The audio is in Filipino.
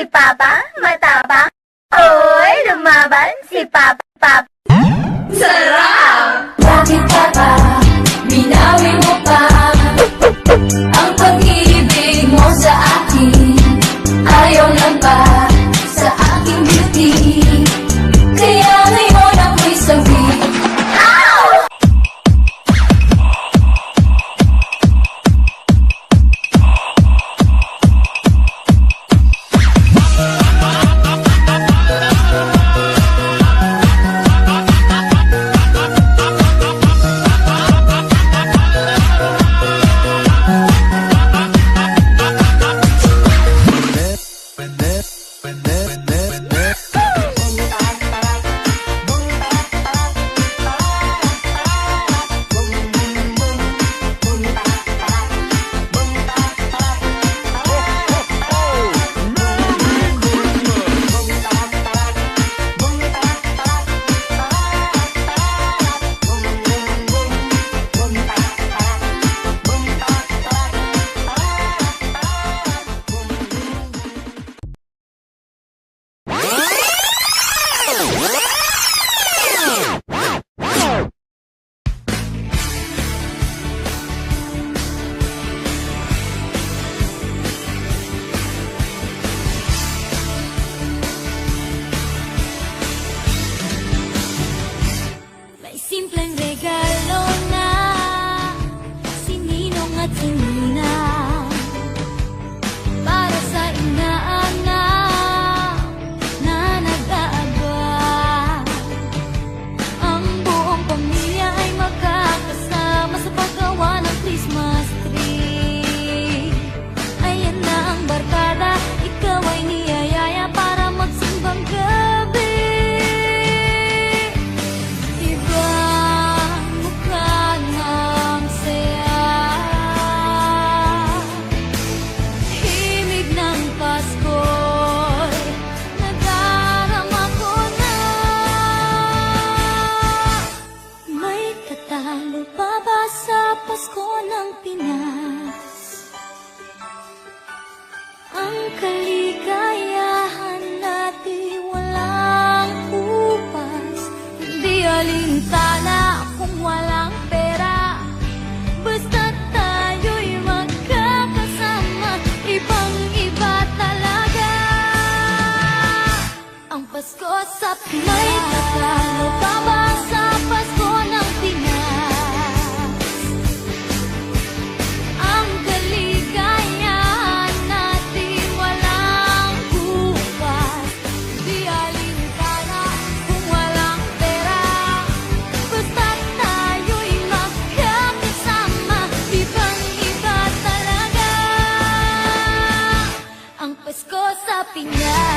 Papa, matapang. Oy, lumaban si Papa. Sarap! Bakit Papa, binawi mo pa ang pag-ibig mo sa akin? Ayaw lang ba sa aking beauty? Kaya ngayon ako'y sabi. Simpleng regalo na si Ninong at si Nina para sa inaanak na nag-aabang. Ang buong pamilya ay magkakasama sa paggawa ng Christmas tree. Ayan na ang barkada, ikaw ay niyayaya para magsimbang gabi. Pasko ng Pinas, ang kaligayahan natin walang kupas. Hindi alintana kung walang pera, basta tayo'y magkakasama. Ibang-iba talaga ang Pasko sa Pinas. May tatalo pa ba sa Pasko ng Pinas? Pasko sa Pinas.